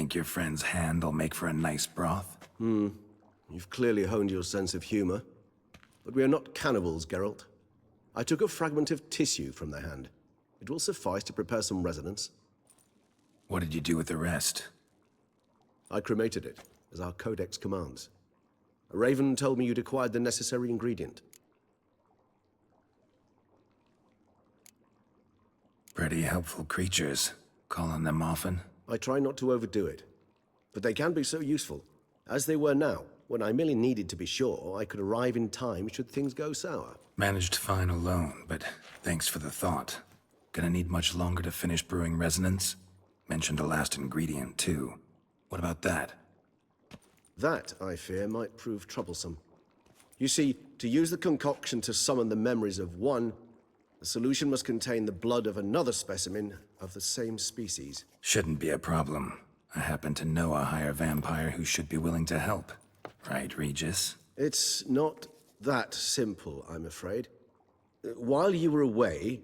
Think your friend's hand'll make for a nice broth? You've clearly honed your sense of humor. But we are not cannibals, Ґеральт. I took a fragment of tissue from the hand. It will suffice to prepare some resonance. What did you do with the rest? I cremated it, as our codex commands. A raven told me you'd acquired the necessary ingredient. Pretty helpful creatures. Call on them often? I try not to overdo it. But they can be so useful, as they were now, when I merely needed to be sure I could arrive in time should things go sour. Managed fine alone, but thanks for the thought. Gonna need much longer to finish brewing resonance? Mentioned a last ingredient, too. What about that? That, I fear, might prove troublesome. You see, to use the concoction to summon the memories of one, the solution must contain the blood of another specimen of the same species. Shouldn't be a problem. I happen to know a higher vampire who should be willing to help. Right, Regis? It's not that simple, I'm afraid. While you were away,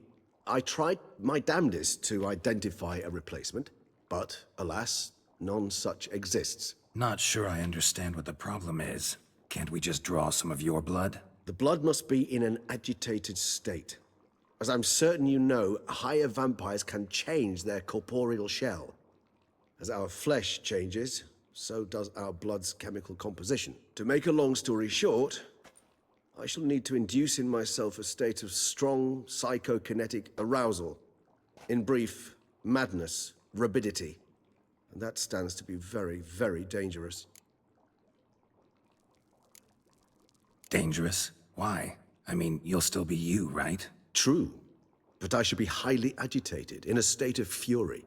I tried my damnedest to identify a replacement, but, alas, none such exists. Not sure I understand what the problem is. Can't we just draw some of your blood? The blood must be in an agitated state. As I'm certain you know, higher vampires can change their corporeal shell. As our flesh changes, so does our blood's chemical composition. To make a long story short, I shall need to induce in myself a state of strong psychokinetic arousal. In brief, madness, rabidity. And that stands to be very, very dangerous. Dangerous? Why? I mean, you'll still be you, right? True, but I should be highly agitated, in a state of fury.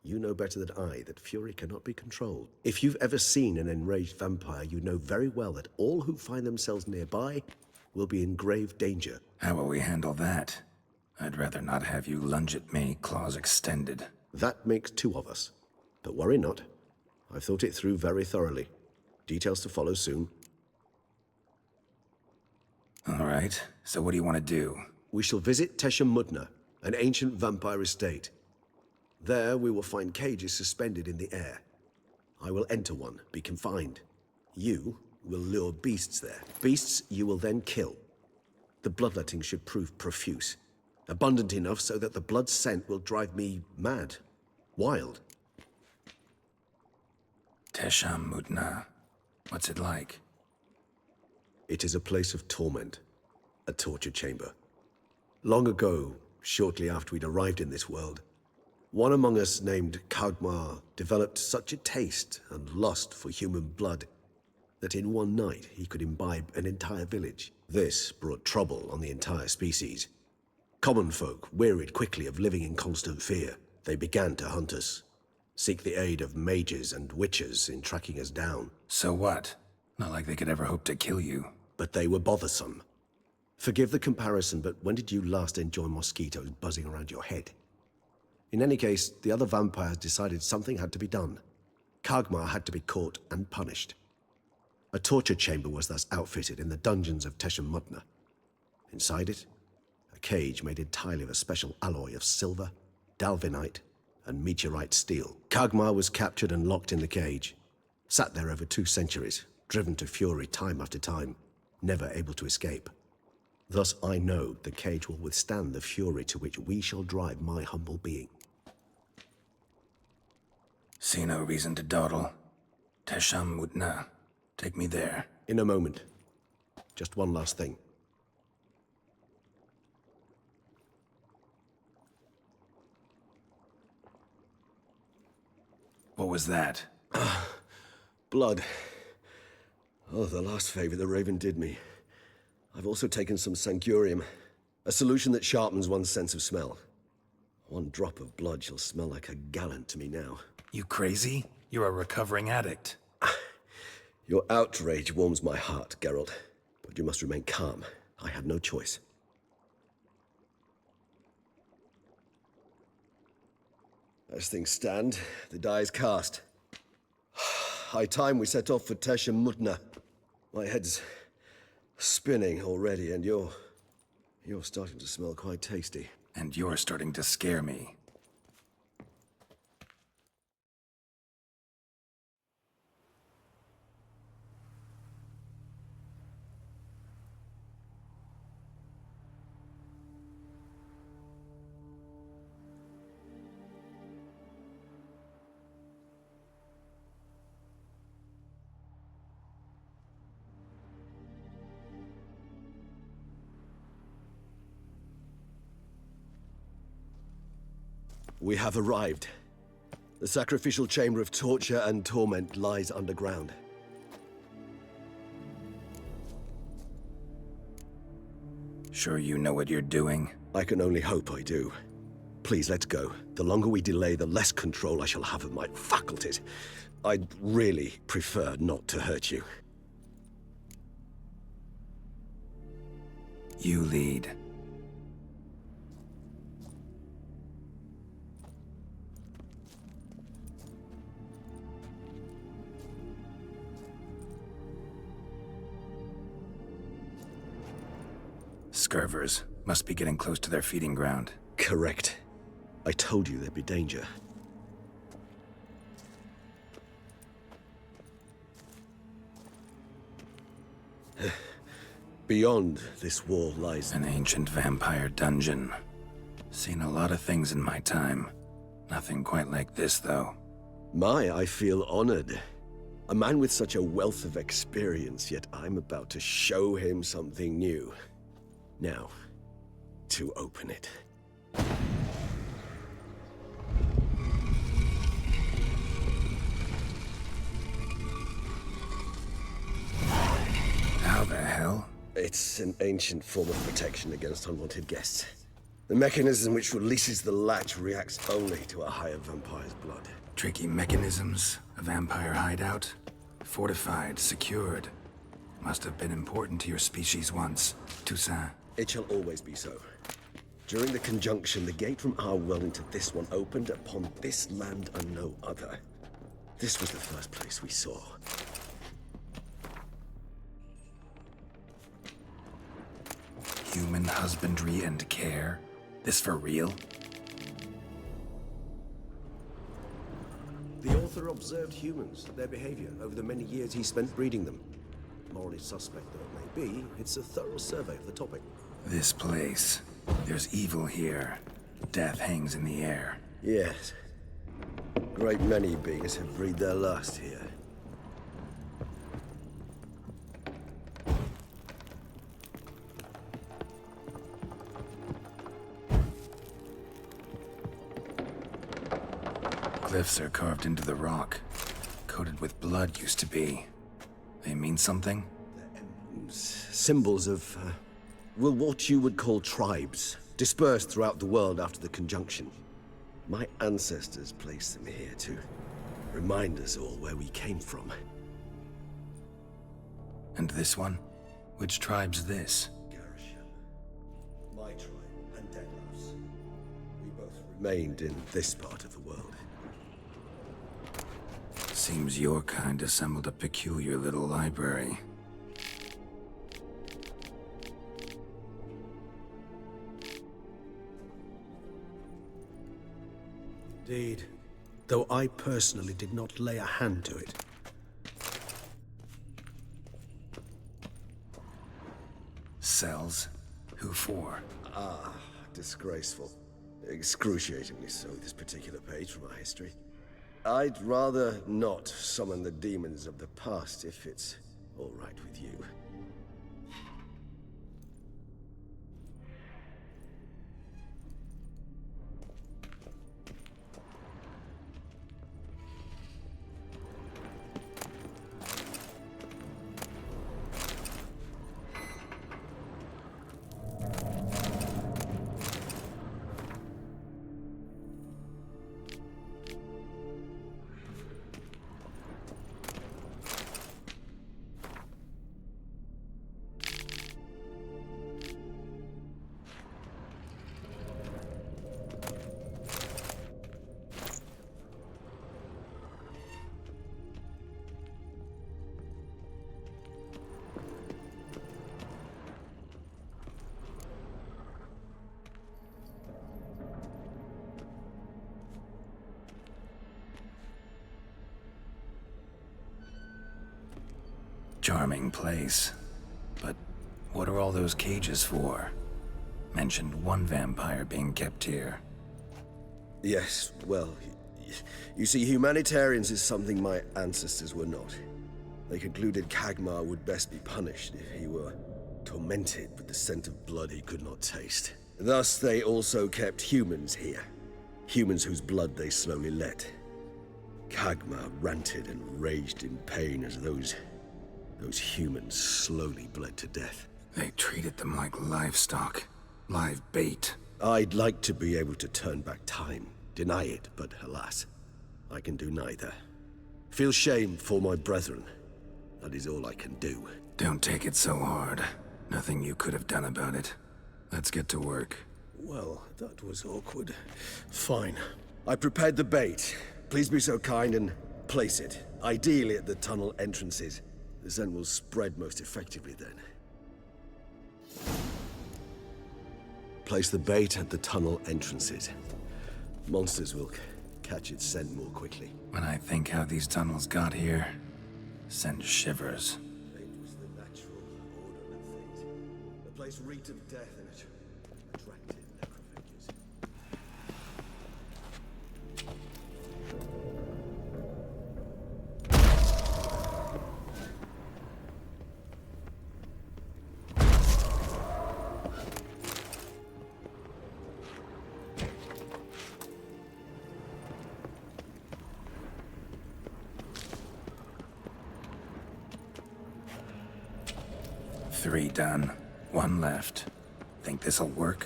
You know better than I that fury cannot be controlled. If you've ever seen an enraged vampire, you know very well that all who find themselves nearby will be in grave danger. How will we handle that? I'd rather not have you lunge at me, claws extended. That makes two of us. But worry not. I've thought it through very thoroughly. Details to follow soon. All right, so what do you want to do? We shall visit Mudna, an ancient vampire estate. There we will find cages suspended in the air. I will enter one, be confined. You will lure beasts there. Beasts you will then kill. The bloodletting should prove profuse. Abundant enough so that the blood scent will drive me mad. Wild. Mudna. What's it like? It is a place of torment. A torture chamber. Long ago, shortly after we'd arrived in this world, one among us named Kagmar developed such a taste and lust for human blood that in one night he could imbibe an entire village. This brought trouble on the entire species. Common folk wearied quickly of living in constant fear. They began to hunt us, seek the aid of mages and witches in tracking us down. So what? Not like they could ever hope to kill you. But they were bothersome. Forgive the comparison, but when did you last enjoy mosquitoes buzzing around your head? In any case, the other vampires decided something had to be done. Kagmar had to be caught and punished. A torture chamber was thus outfitted in the dungeons of Mudna. Inside it, a cage made entirely of a special alloy of silver, dalvinite, and meteorite steel. Kagmar was captured and locked in the cage. Sat there over 2 centuries, driven to fury time after time, never able to escape. Thus I know the cage will withstand the fury to which we shall drive my humble being. See no reason to dawdle. Mudna. Take me there. In a moment. Just one last thing. What was that? Blood. Oh, the last favor the Raven did me. I've also taken some sancurium, a solution that sharpens one's sense of smell. One drop of blood shall smell like a gallant to me now. You crazy? You're a recovering addict. Your outrage warms my heart, Ґеральт, but you must remain calm. I had no choice. As things stand, the die is cast. High time we set off for Mudna. My head's spinning already, and you're starting to smell quite tasty. And you're starting to scare me. We have arrived. The sacrificial chamber of torture and torment lies underground. Sure you know what you're doing? I can only hope I do. Please, let's go. The longer we delay, the less control I shall have of my faculties. I'd really prefer not to hurt you. You lead. Scurvers must be getting close to their feeding ground. Correct. I told you there'd be danger. Beyond this wall lies An ancient vampire dungeon. Seen a lot of things in my time. Nothing quite like this, though. I feel honored. A man with such a wealth of experience, yet I'm about to show him something new. Now, to open it. How the hell? It's an ancient form of protection against unwanted guests. The mechanism which releases the latch reacts only to a higher vampire's blood. Tricky mechanisms, a vampire hideout. Fortified, secured. Must have been important to your species once, Toussaint. It shall always be so. During the conjunction, the gate from our world into this one opened upon this land and no other. This was the first place we saw. Human husbandry and care? This for real? The author observed humans, their behavior, over the many years he spent breeding them. Morally suspect though it may be, it's a thorough survey of the topic. This place. There's evil here. Death hangs in the air. Yes. Great many beings have breathed their last here. Glyphs are carved into the rock. Coated with blood used to be. They mean something? Symbols of, well, what you would call tribes, dispersed throughout the world after the conjunction. My ancestors placed them here to remind us all where we came from. And this one? Which tribe's this? My tribe and Deadlouse. We both remained in this part of the world. Seems your kind assembled a peculiar little library. Indeed. Though I personally did not lay a hand to it. Cells? Who for? Disgraceful. Excruciatingly so, this particular page from our history. I'd rather not summon the demons of the past if it's all right with you. Charming place. But what are all those cages for? Mentioned one vampire being kept here. Yes, well, you see, humanitarians is something my ancestors were not. They concluded Kagmar would best be punished if he were tormented with the scent of blood he could not taste. Thus, they also kept humans here. Humans whose blood they slowly let. Kagma ranted and raged in pain as those humans slowly bled to death. They treated them like livestock. Live bait. I'd like to be able to turn back time, deny it, but alas, I can do neither. Feel shame for my brethren. That is all I can do. Don't take it so hard. Nothing you could have done about it. Let's get to work. Well, that was awkward. Fine. I prepared the bait. Please be so kind and place it. Ideally at the tunnel entrances. The scent will spread most effectively then. Place the bait at the tunnel entrances. Monsters will catch its scent more quickly. When I think how these tunnels got here, send shivers. Fate was the natural order of things. The place reeked of death and it attracted necrophagures. Three done. One left. Think this'll work?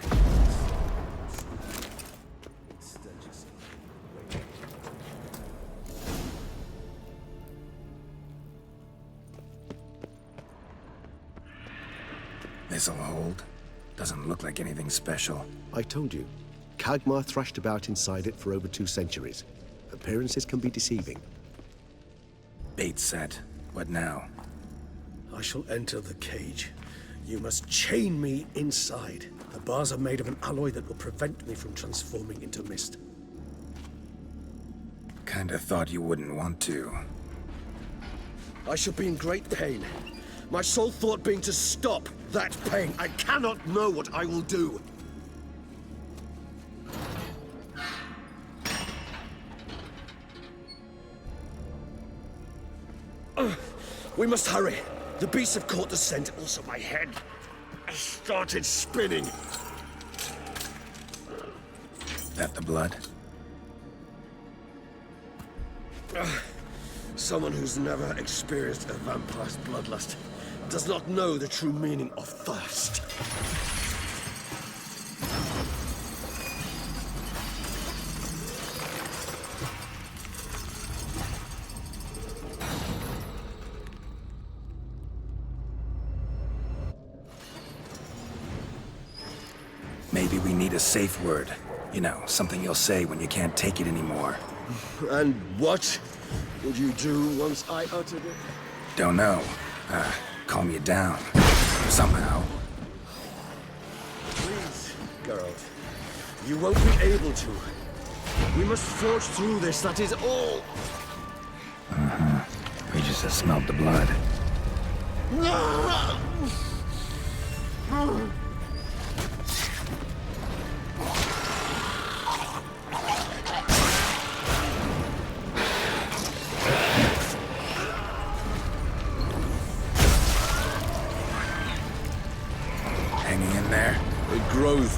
This'll hold. Doesn't look like anything special. I told you. Kagmar thrashed about inside it for over 2 centuries. Appearances can be deceiving. Bait set. What now? I shall enter the cage. You must chain me inside. The bars are made of an alloy that will prevent me from transforming into mist. Kinda thought you wouldn't want to. I shall be in great pain. My sole thought being to stop that pain. I cannot know what I will do. We must hurry. The beasts have caught the scent, also my head started spinning. That the blood? Someone who's never experienced a vampire's bloodlust does not know the true meaning of thirst. Maybe we need a safe word. You know, something you'll say when you can't take it anymore. And what would you do once I uttered it? Don't know. Calm you down. Somehow. Please, Ґеральт. You won't be able to. We must forge through this, that is all. We just have smelled the blood. Hanging in there? It grows.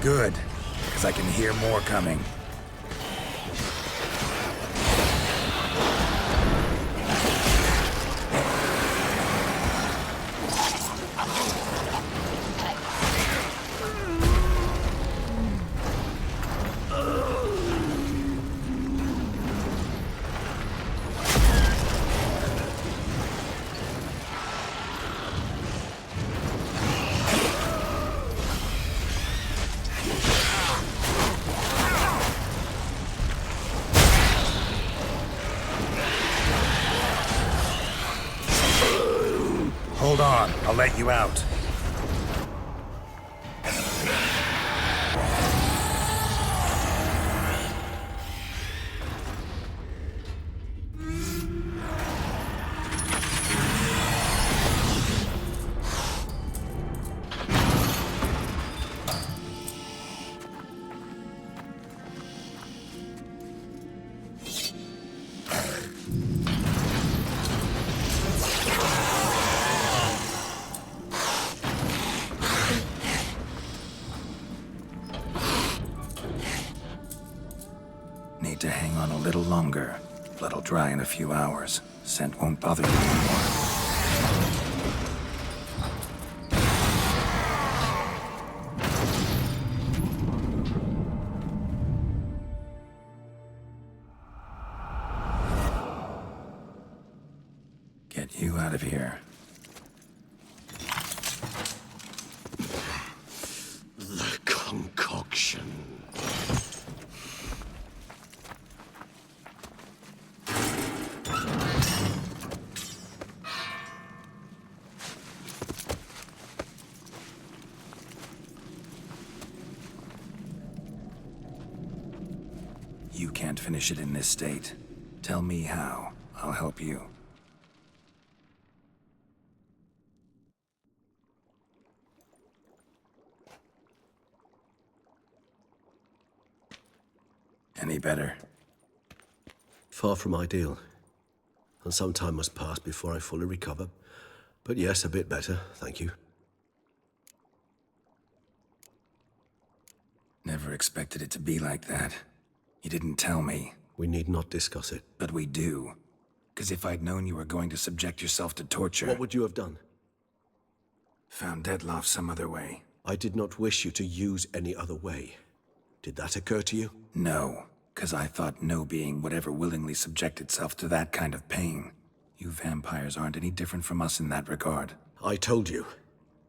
Good, because I can hear more coming. Hold on, I'll let you out. a little longer. Blood'll dry in a few hours. Scent won't bother you anymore. Get you out of here. The concoction. You can't finish it in this state. Tell me how. I'll help you. Any better? Far from ideal. And some time must pass before I fully recover. But yes, a bit better, thank you. Never expected it to be like that. You didn't tell me. We need not discuss it. But we do. Because if I'd known you were going to subject yourself to torture... What would you have done? Found Dettlaff some other way. I did not wish you to use any other way. Did that occur to you? No, because I thought no being would ever willingly subject itself to that kind of pain. You vampires aren't any different from us in that regard. I told you.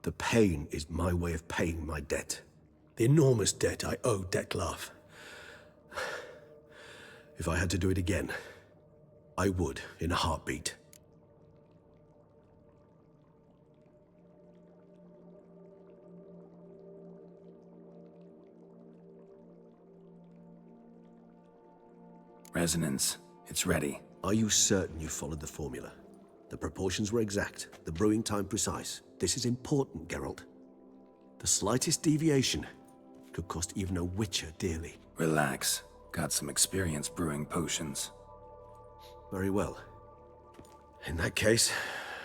The pain is my way of paying my debt. The enormous debt I owe Dettlaff. If I had to do it again, I would, in a heartbeat. Resonance. It's ready. Are you certain you followed the formula? The proportions were exact, the brewing time precise. This is important, Ґеральт. The slightest deviation could cost even a witcher dearly. Relax. Got some experience brewing potions. Very well. In that case,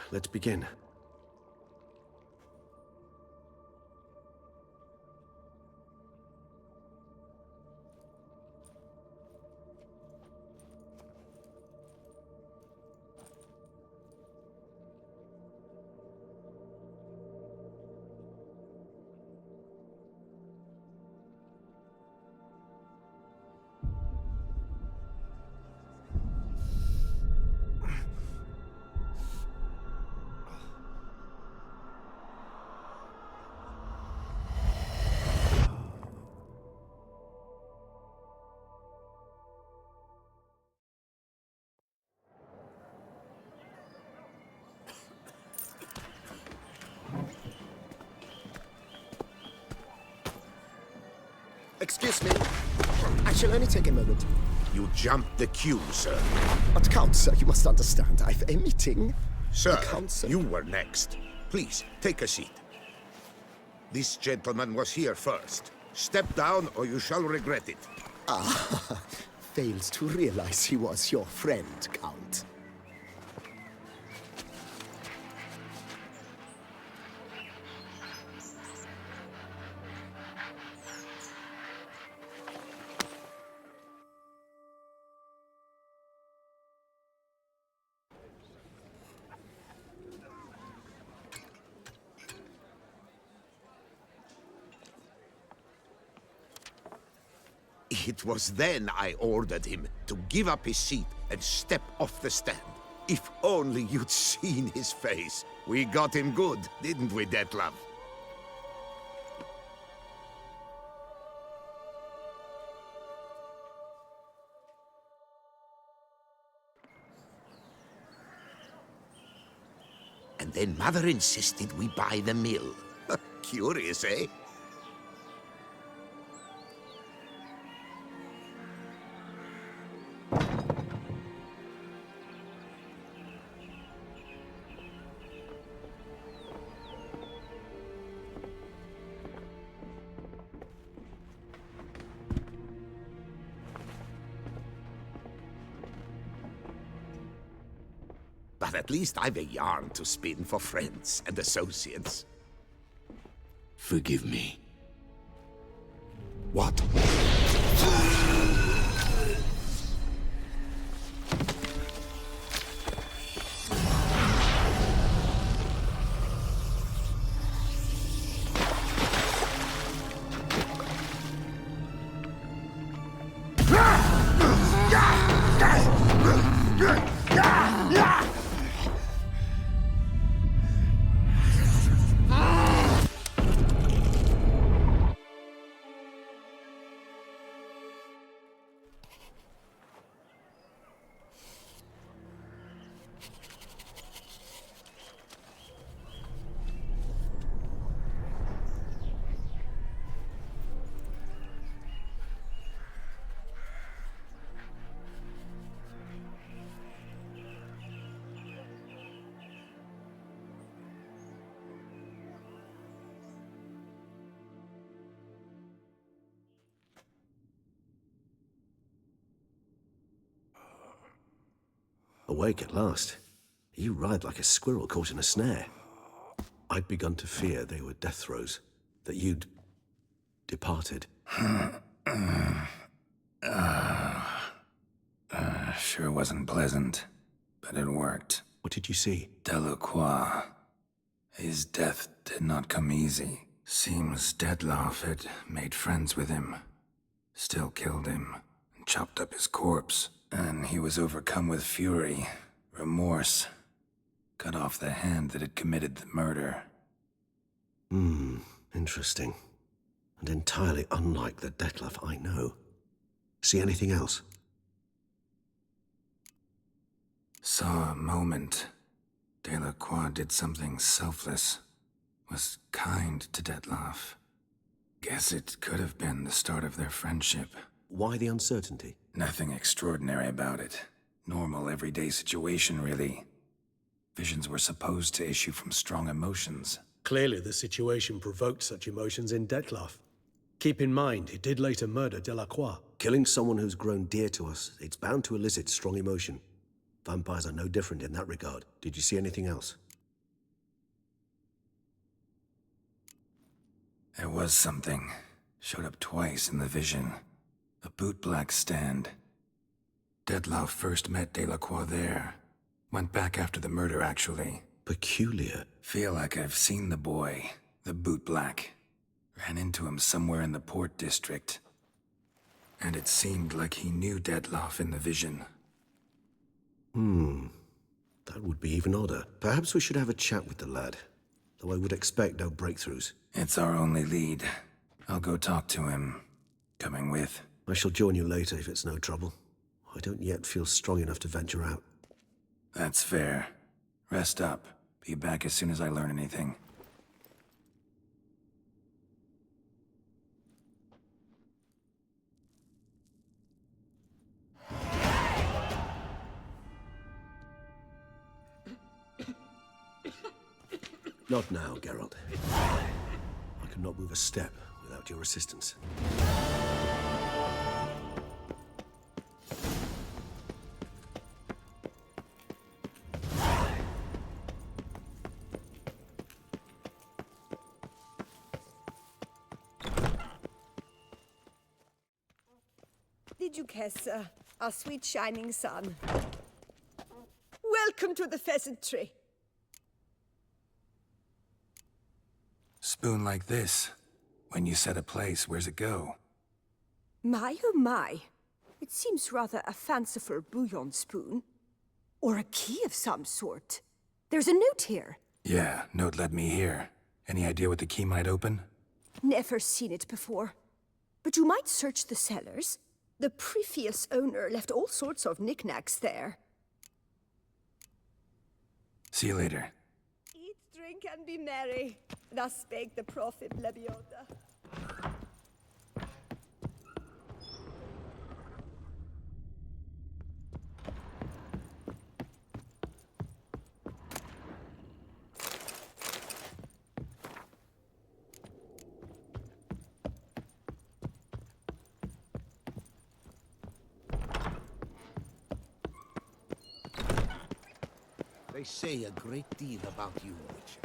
let's begin. Excuse me. I shall only take a moment. You jumped the queue, sir. But Count, sir, you must understand. I've a meeting. Sir, Count, sir. you were next. Please, take a seat. This gentleman was here first. Step down or you shall regret it. Fails to realize he was your friend, Count. It was then I ordered him to give up his seat and step off the stand. If only you'd seen his face. We got him good, didn't we, Dettlaff? And then Mother insisted we buy the mill. Curious, eh? But at least I've a yarn to spin for friends and associates. Forgive me. What? Awake at last. You writhe like a squirrel caught in a snare. I'd begun to fear they were death throes, that you'd departed. Sure wasn't pleasant, but it worked. What did you see? Delacroix. His death did not come easy. Seems Detlaff had made friends with him, still killed him, and chopped up his corpse. And he was overcome with fury, remorse, cut off the hand that had committed the murder. Interesting. And entirely unlike the Detlaff I know. See anything else? Saw a moment. Delacroix did something selfless. Was kind to Detlaff. Guess it could have been the start of their friendship. Why the uncertainty? Nothing extraordinary about it. Normal, everyday situation, really. Visions were supposed to issue from strong emotions. Clearly the situation provoked such emotions in Detlaff. Keep in mind, he did later murder Delacroix. Killing someone who's grown dear to us, it's bound to elicit strong emotion. Vampires are no different in that regard. Did you see anything else? There was something. Showed up twice in the vision. A bootblack stand. Detlaff first met Delacroix there. Went back after the murder, actually. Peculiar. Feel like I've seen the boy, the bootblack. Ran into him somewhere in the Port District. And it seemed like he knew Detlaff in the vision. That would be even odder. Perhaps we should have a chat with the lad. Though I would expect no breakthroughs. It's our only lead. I'll go talk to him. Coming with? I shall join you later if it's no trouble. I don't yet feel strong enough to venture out. That's fair. Rest up. Be back as soon as I learn anything. Not now, Ґеральт. I cannot move a step without your assistance. Did you guess, our sweet shining sun? Welcome to the pheasant tree. Spoon like this. When you set a place, where's it go? My, oh my. It seems rather a fanciful bouillon spoon. Or a key of some sort. There's a note here. Yeah, note led me here. Any idea what the key might open? Never seen it before. But you might search the cellars. The previous owner left all sorts of knickknacks there. See you later. Eat, drink, and be merry. Thus spake the prophet Lebioda. They say a great deal about you, Witcher.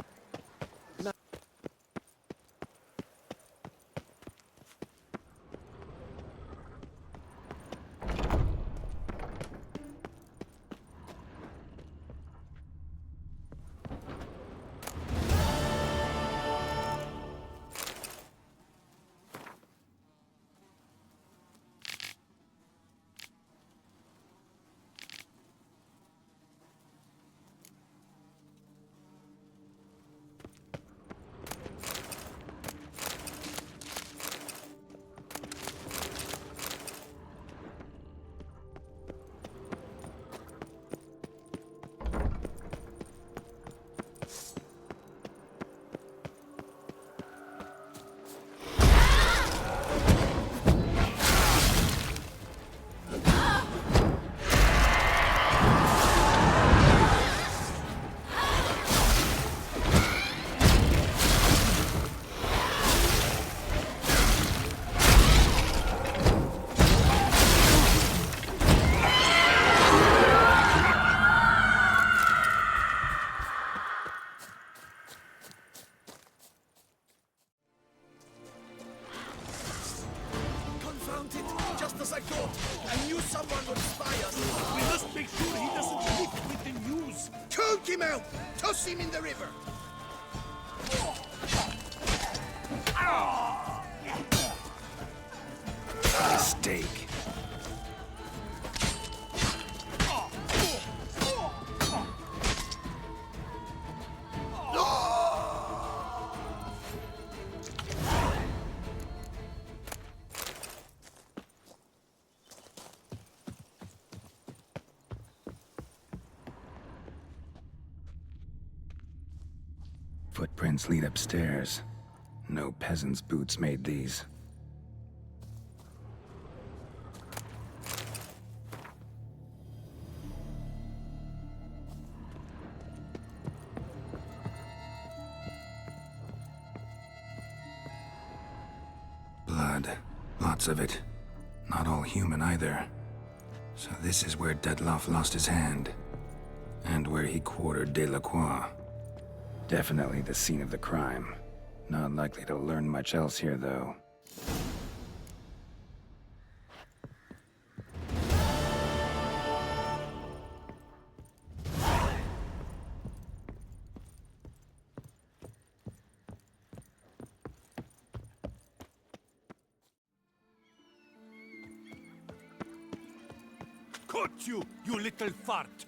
as I thought. I knew someone would spy us. We must make sure he doesn't leak with the news. Choke him out! Toss him in the river! Mistake. Footprints lead upstairs. No peasant's boots made these. Blood. Lots of it. Not all human either. So this is where Detloff lost his hand. And where he quartered Delacroix. Definitely the scene of the crime. Not likely to learn much else here, though. Caught you, you little fart!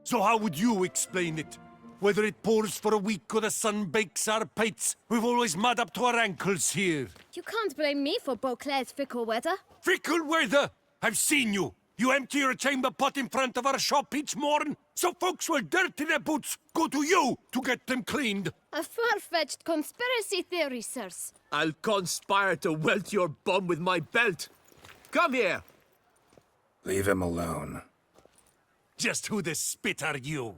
So how would you explain it? Whether it pours for a week or the sun bakes our pates, we've always mud up to our ankles here. You can't blame me for Beauclair's fickle weather. Fickle weather! I've seen you! You empty your chamber pot in front of our shop each morn, so folks will dirty their boots, go to you to get them cleaned. A far-fetched conspiracy theory, sirs. I'll conspire to welt your bum with my belt. Come here! Leave him alone. Just who the spit are you?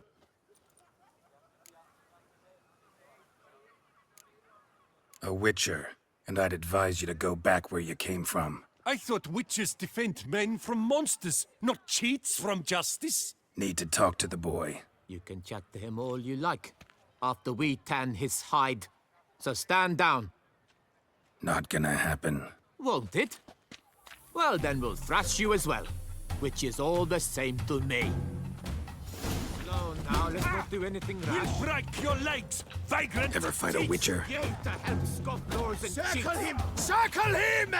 A witcher, and I'd advise you to go back where you came from. I thought witches defend men from monsters, not cheats from justice. Need to talk to the boy. You can chat to him all you like, after we tan his hide. So stand down. Not gonna happen. Won't it? Well, then we'll thrash you as well, which is all the same to me. No, now, let's not do anything rash. We'll break your legs, vagrant! Ever fight a witcher? You to help scofflaws and Circle cheats. him! Circle him!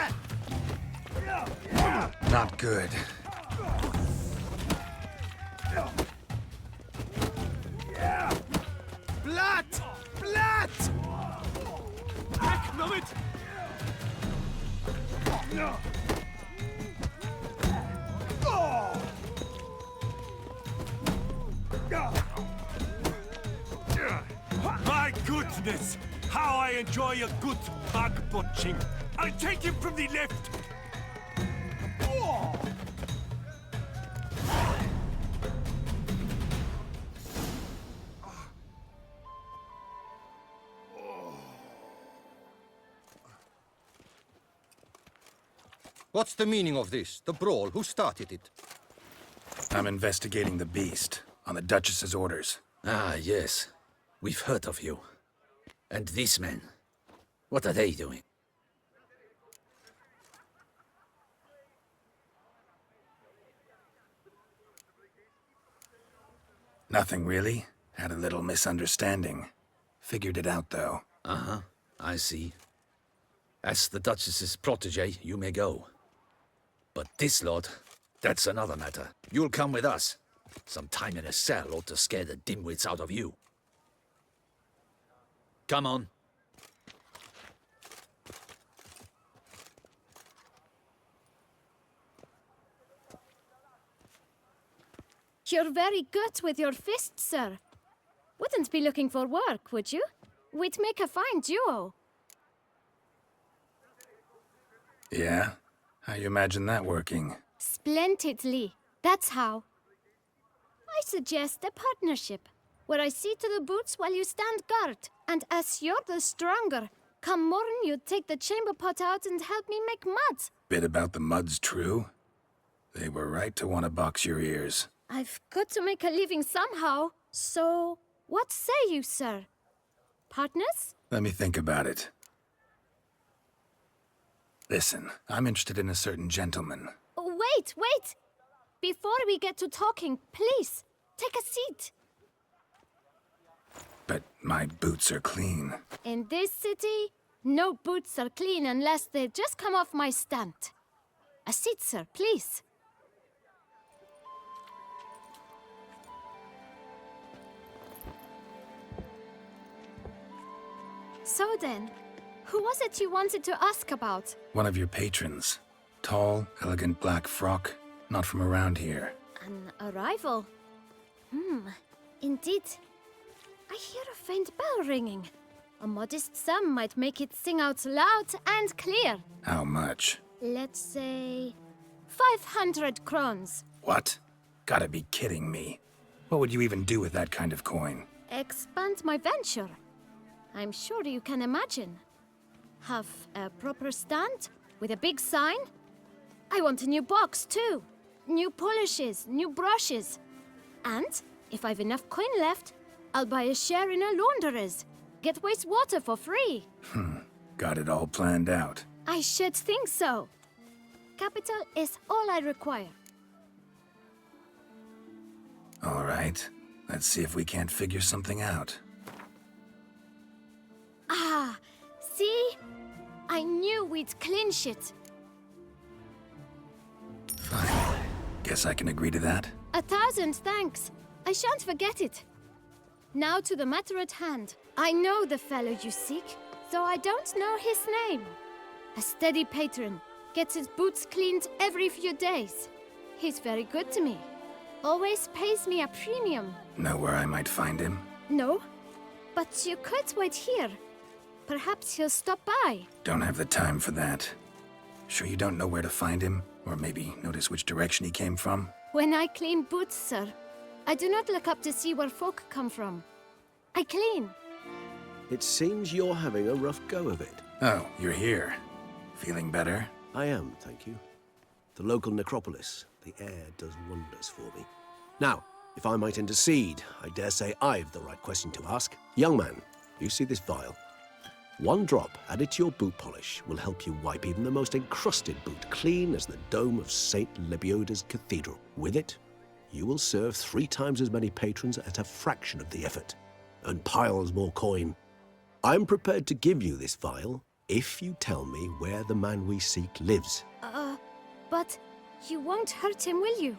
Not good. Blood! Blood! Heck, know it! My goodness! How I enjoy a good bug butching! I'll take him from the left! What's the meaning of this? The brawl? Who started it? I'm investigating the beast, on the Duchess's orders. Ah, yes. We've heard of you. And these men, what are they doing? Nothing really. Had a little misunderstanding. Figured it out, though. Uh-huh, I see. As the Duchess's protege, you may go. But this lot, that's another matter. You'll come with us. Some time in a cell ought to scare the dimwits out of you. Come on. You're very good with your fists, sir. Wouldn't be looking for work, would you? We'd make a fine duo. Yeah? How you imagine that working? Splendidly. That's how. I suggest a partnership, where I see to the boots while you stand guard. And as you're the stronger, come morn you take the chamber pot out and help me make mud. Bit about the mud's true? They were right to want to box your ears. I've got to make a living somehow. So, what say you, sir? Partners? Let me think about it. Listen, I'm interested in a certain gentleman. Wait, wait! Before we get to talking, please, take a seat. But my boots are clean. In this city, no boots are clean unless they just come off my stand. A seat, sir, please. So then, who was it you wanted to ask about? One of your patrons. Tall, elegant black frock. Not from around here. An arrival? Indeed. I hear a faint bell ringing. A modest sum might make it sing out loud and clear. How much? Let's say 500 crowns. What? Gotta be kidding me. What would you even do with that kind of coin? Expand my venture. I'm sure you can imagine. Have a proper stand with a big sign. I want a new box too. New polishes, new brushes. And if I've enough coin left, I'll buy a share in a launderer's. Get wastewater for free. Got it all planned out. I should think so. Capital is all I require. All right. Let's see if we can't figure something out. Ah, see? I knew we'd clinch it. Fine. Guess I can agree to that. 1,000 thanks. I shan't forget it. Now to the matter at hand. I know the fellow you seek, though I don't know his name. A steady patron, gets his boots cleaned every few days. He's very good to me. Always pays me a premium. Know where I might find him? No, but you could wait here. Perhaps he'll stop by. Don't have the time for that. Sure you don't know where to find him? Or maybe notice which direction he came from? When I clean boots, sir, I do not look up to see where folk come from. I clean. It seems you're having a rough go of it. Oh, you're here. Feeling better? I am, thank you. The local necropolis. The air does wonders for me. Now, if I might intercede, I dare say I've the right question to ask. Young man, you see this vial? One drop added to your boot polish will help you wipe even the most encrusted boot clean as the dome of St. Lebioda's Cathedral. With it, you will serve 3 times as many patrons at a fraction of the effort, and piles more coin. I'm prepared to give you this vial if you tell me where the man we seek lives. But you won't hurt him, will you?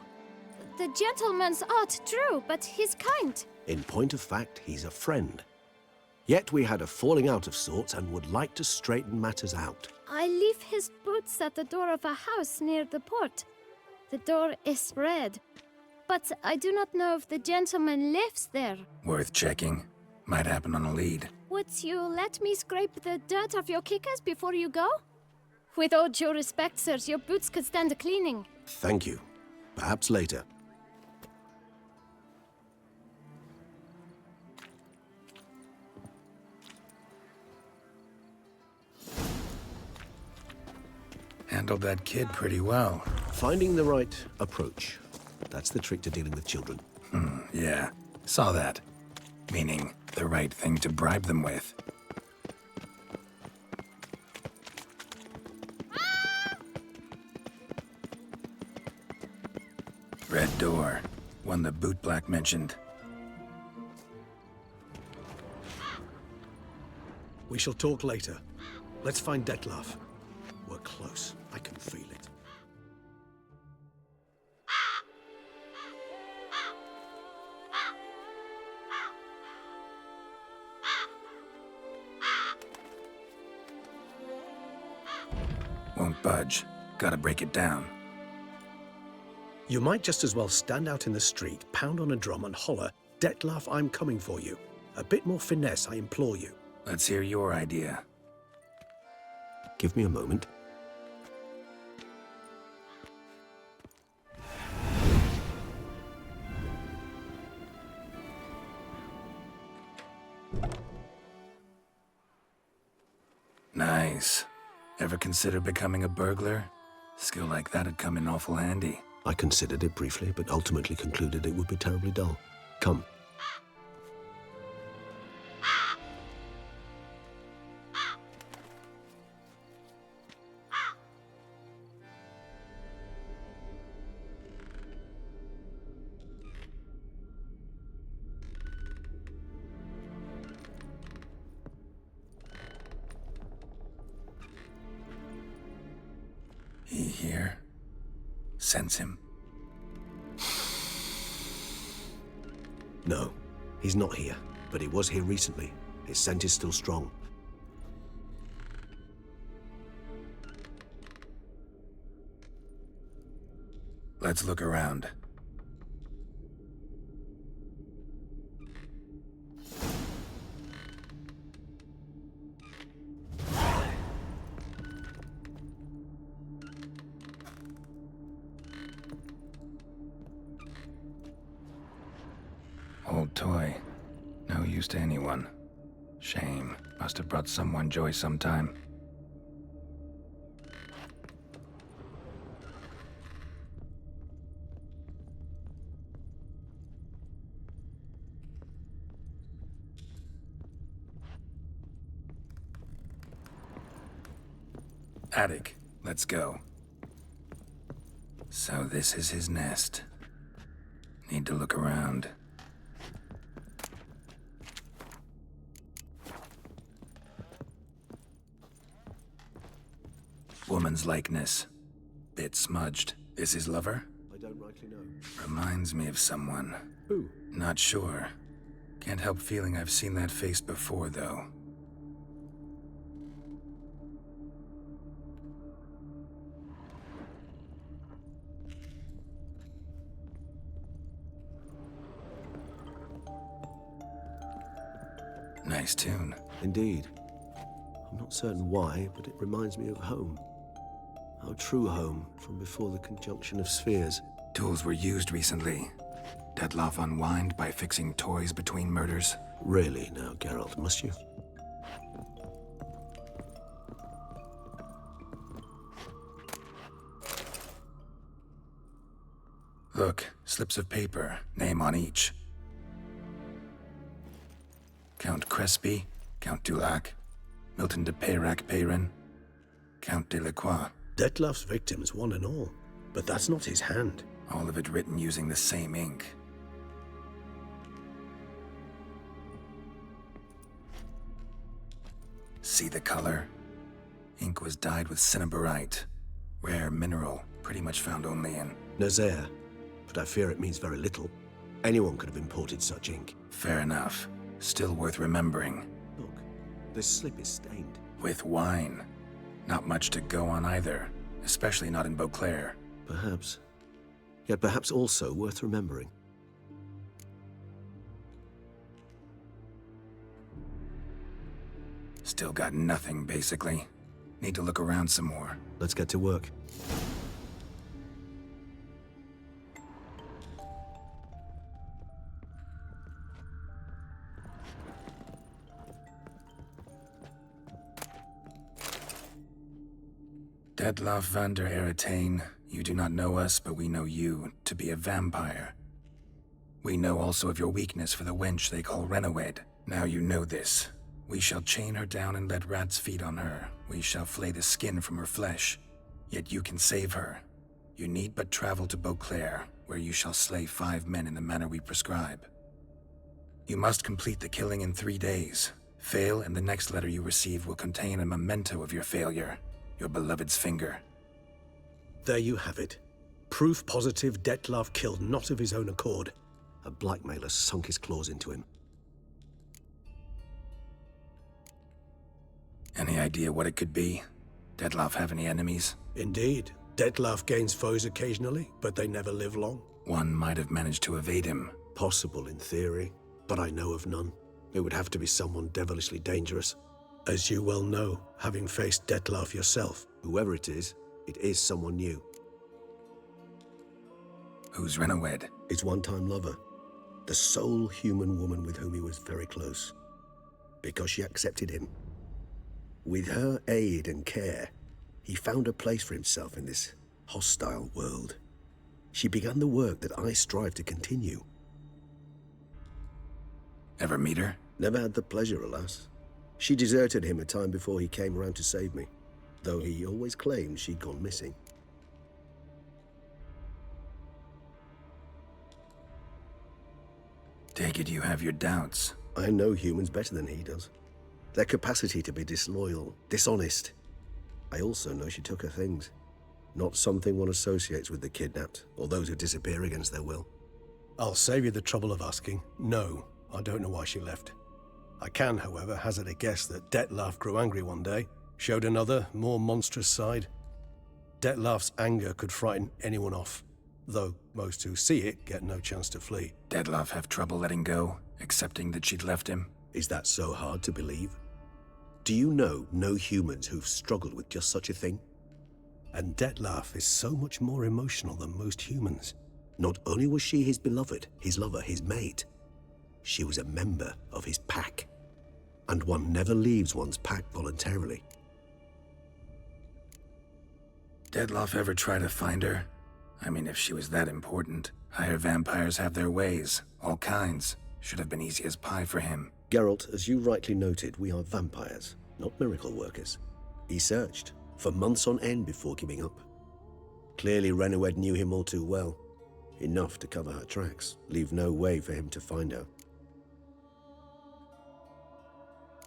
The gentleman's odd, true, but he's kind. In point of fact, he's a friend. Yet we had a falling out of sorts and would like to straighten matters out. I leave his boots at the door of a house near the port. The door is red, but I do not know if the gentleman lives there. Worth checking. Might happen on a lead. Would you let me scrape the dirt off your kickers before you go? With all due respect, sirs, your boots could stand a cleaning. Thank you. Perhaps later. Handled that kid pretty well. Finding the right approach. That's the trick to dealing with children. Yeah, saw that. Meaning, the right thing to bribe them with. Red door. One the bootblack mentioned. We shall talk later. Let's find Detlef. We're close. I can feel it. Won't budge. Gotta break it down. You might just as well stand out in the street, pound on a drum and holler, "Detlef, I'm coming for you." A bit more finesse, I implore you. Let's hear your idea. Give me a moment. Nice. Ever consider becoming a burglar? Skill like that'd come in awful handy. I considered it briefly, but ultimately concluded it would be terribly dull. Come. here? Sense him? No, he's not here, but he was here recently. His scent is still strong. Let's look around. Old toy. No use to anyone. Shame. Must have brought someone joy sometime. Attic. Let's go. So this is his nest. Need to look around. Woman's likeness. Bit smudged. Is his lover? I don't rightly know. Reminds me of someone. Who? Not sure. Can't help feeling I've seen that face before, though. Nice tune. Indeed. I'm not certain why, but it reminds me of home. Our true home from before the conjunction of spheres. Tools were used recently. Detloff unwind by fixing toys between murders. Really now, Ґеральт, must you? Look, slips of paper, name on each. Count Crespi, Count Dulac, Milton de Peyrac-Peyrin, Count de Lacroix. Detloff's victims, one and all. But that's not his hand. All of it written using the same ink. See the color? Ink was dyed with cinnabarite. Rare mineral, pretty much found only in... Nazaire, but I fear it means very little. Anyone could have imported such ink. Fair enough. Still worth remembering. Look, this slip is stained. With wine. Not much to go on either, especially not in Beauclair. Perhaps. Yet perhaps also worth remembering. Still got nothing, basically. Need to look around some more. Let's get to work. Detloff van der Eretain, you do not know us, but we know you to be a vampire. We know also of your weakness for the wench they call Renawed. Now you know this. We shall chain her down and let rats feed on her. We shall flay the skin from her flesh. Yet you can save her. You need but travel to Beauclair, where you shall slay 5 men in the manner we prescribe. You must complete the killing in 3 days. Fail, and the next letter you receive will contain a memento of your failure. Your beloved's finger. There you have it. Proof positive Detloff killed not of his own accord. A blackmailer sunk his claws into him. Any idea what it could be? Detloff have any enemies? Indeed. Detloff gains foes occasionally, but they never live long. One might have managed to evade him. Possible in theory, but I know of none. It would have to be someone devilishly dangerous. As you well know, having faced Detloff yourself. Whoever it is someone new. Who's Renawed? His one-time lover. The sole human woman with whom he was very close. Because she accepted him. With her aid and care, he found a place for himself in this hostile world. She began the work that I strive to continue. Ever meet her? Never had the pleasure, alas. She deserted him a time before he came around to save me, though he always claimed she'd gone missing. Take it you have your doubts. I know humans better than he does. Their capacity to be disloyal, dishonest. I also know she took her things. Not something one associates with the kidnapped, or those who disappear against their will. I'll save you the trouble of asking. No, I don't know why she left. I can, however, hazard a guess that Detlef grew angry one day, showed another, more monstrous side. Detlef's anger could frighten anyone off, though most who see it get no chance to flee. Detlef have trouble letting go, accepting that she'd left him? Is that so hard to believe? Do you know no humans who've struggled with just such a thing? And Detlef is so much more emotional than most humans. Not only was she his beloved, his lover, his mate, she was a member of his pack. And one never leaves one's pack voluntarily. Detlef ever try to find her? I mean, if she was that important. Higher vampires have their ways, all kinds. Should have been easy as pie for him. Geralt, as you rightly noted, we are vampires, not miracle workers. He searched for months on end before giving up. Clearly Renowed knew him all too well. Enough to cover her tracks, leave no way for him to find her.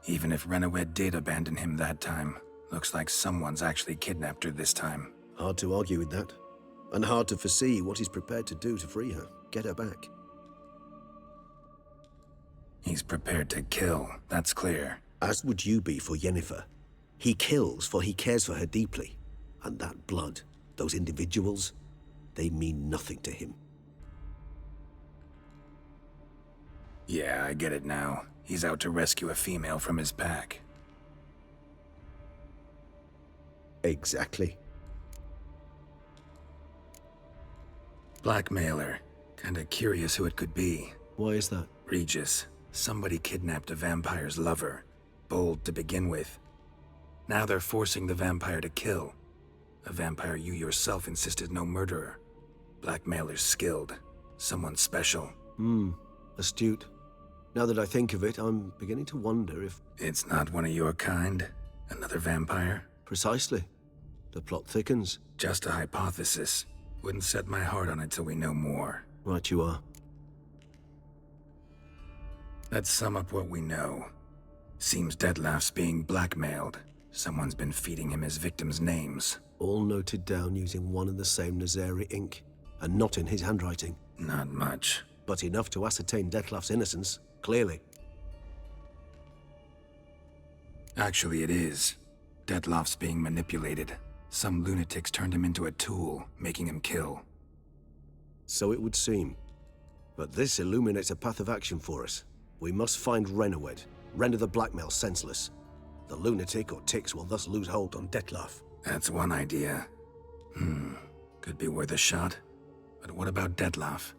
Even if Renowed did abandon him that time, looks like someone's actually kidnapped her this time. Hard to argue with that. And hard to foresee what he's prepared to do to free her, get her back. He's prepared to kill, that's clear. As would you be for Yennefer. He kills for he cares for her deeply. And that blood, those individuals, they mean nothing to him. Yeah, I get it now. He's out to rescue a female from his pack. Exactly. Blackmailer. Kinda curious who it could be. Why is that? Regis. Somebody kidnapped a vampire's lover. Bold to begin with. Now they're forcing the vampire to kill. A vampire you yourself insisted no murderer. Blackmailer's skilled. Someone special. Astute. Now that I think of it, I'm beginning to wonder if... It's not one of your kind? Another vampire? Precisely. The plot thickens. Just a hypothesis. Wouldn't set my heart on it till we know more. Right you are. Let's sum up what we know. Seems Detlef's being blackmailed. Someone's been feeding him his victims' names. All noted down using one and the same Nazari ink, and not in his handwriting. Not much. But enough to ascertain Detlef's innocence, clearly. Actually, it is. Detlef's being manipulated. Some lunatics turned him into a tool, making him kill. So it would seem. But this illuminates a path of action for us. We must find Renowed, render the blackmail senseless. The lunatic or ticks will thus lose hold on Detlef. That's one idea. Could be worth a shot. But what about Detlef?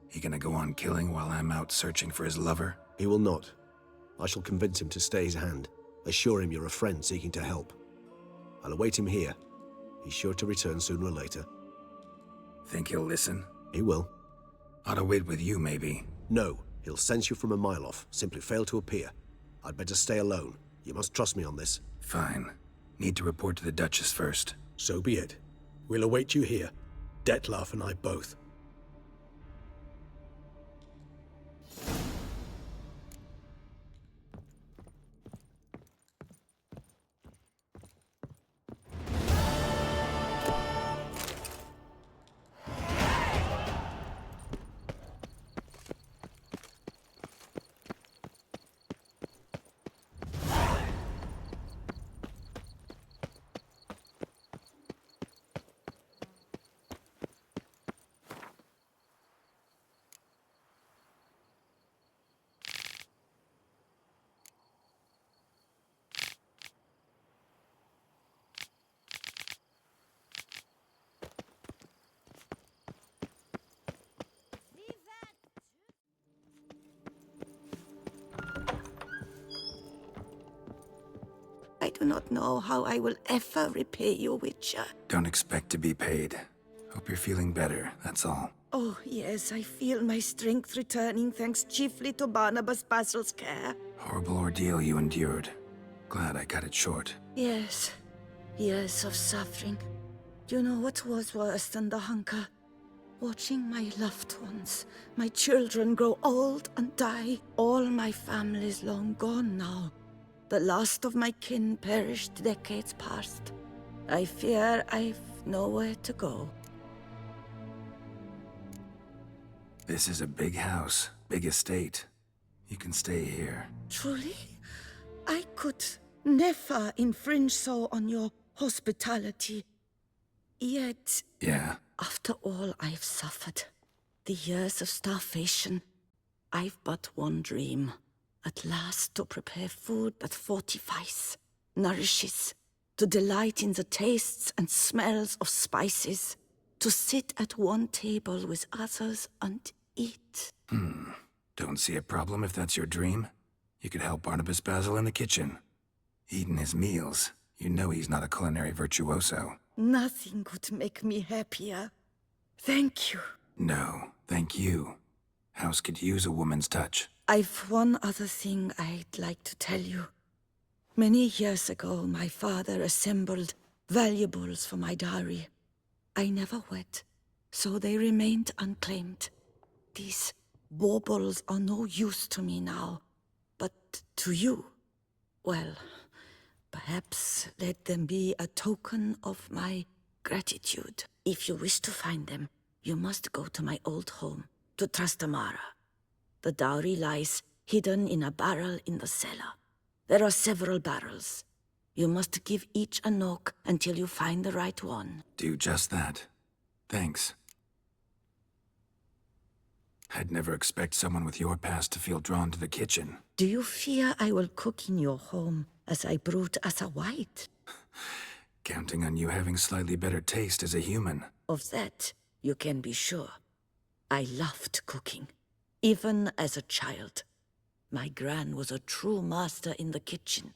He gonna go on killing while I'm out searching for his lover? He will not. I shall convince him to stay his hand. Assure him you're a friend seeking to help. I'll await him here. He's sure to return sooner or later. Think he'll listen? He will. Ought to wait with you, maybe. No, he'll sense you from a mile off. Simply fail to appear. I'd better stay alone. You must trust me on this. Fine. Need to report to the Duchess first. So be it. We'll await you here. Detlef and I both. I do not know how I will ever repay you, Witcher. Don't expect to be paid. Hope you're feeling better, that's all. Oh, yes, I feel my strength returning thanks chiefly to Barnabas Basil's care. Horrible ordeal you endured. Glad I cut it short. Yes, years of suffering. Do you know what was worse than the hunger? Watching my loved ones, my children grow old and die. All my family's long gone now. The last of my kin perished decades past. I fear I've nowhere to go. This is a big house, big estate. You can stay here. Truly? I could never infringe so on your hospitality. Yet, Yeah? after all I've suffered, the years of starvation, I've but one dream. At last to prepare food that fortifies, nourishes, to delight in the tastes and smells of spices, to sit at one table with others and eat. Don't see a problem if that's your dream. You could help Barnabas Basil in the kitchen. Eating his meals. You know he's not a culinary virtuoso. Nothing could make me happier. Thank you. No, thank you. House could use a woman's touch. I've one other thing I'd like to tell you. Many years ago, my father assembled valuables for my dowry. I never wed, so they remained unclaimed. These baubles are no use to me now, but to you, well, perhaps let them be a token of my gratitude. If you wish to find them, you must go to my old home, to Trastamara. The dowry lies hidden in a barrel in the cellar. There are several barrels. You must give each a knock until you find the right one. Do just that. Thanks. I'd never expect someone with your past to feel drawn to the kitchen. Do you fear I will cook in your home as I brewed as a white? Counting on you having slightly better taste as a human. Of that, you can be sure. I loved cooking, even as a child. My gran was a true master in the kitchen.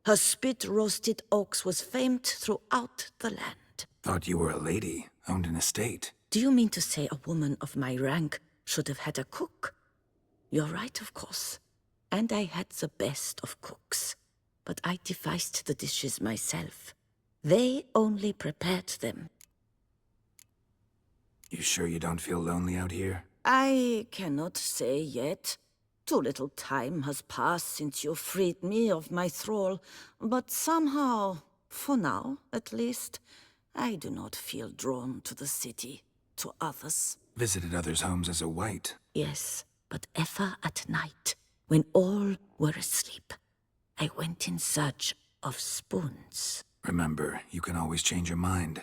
Her spit-roasted ox was famed throughout the land. Thought you were a lady, owned an estate. Do you mean to say a woman of my rank should have had a cook? You're right, of course. And I had the best of cooks. But I devised the dishes myself. They only prepared them. You sure you don't feel lonely out here? I cannot say yet. Too little time has passed since you freed me of my thrall, but somehow, for now at least, I do not feel drawn to the city, to others. Visited others' homes as a white. Yes, but ever at night, when all were asleep, I went in search of spoons. Remember, you can always change your mind.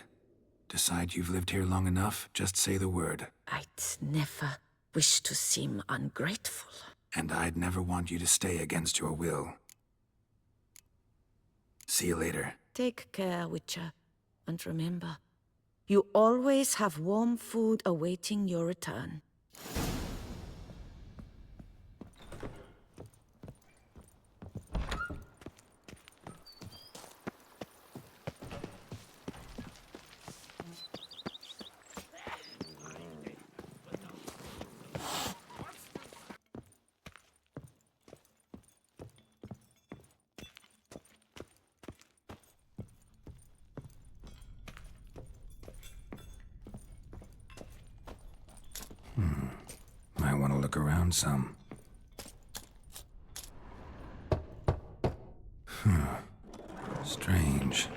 Decide you've lived here long enough, just say the word. I'd never wish to seem ungrateful. And I'd never want you to stay against your will. See you later. Take care, Witcher. And remember, you always have warm food awaiting your return. Might want to look around some. Strange.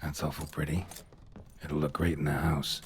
That's awful pretty. It'll look great in the house.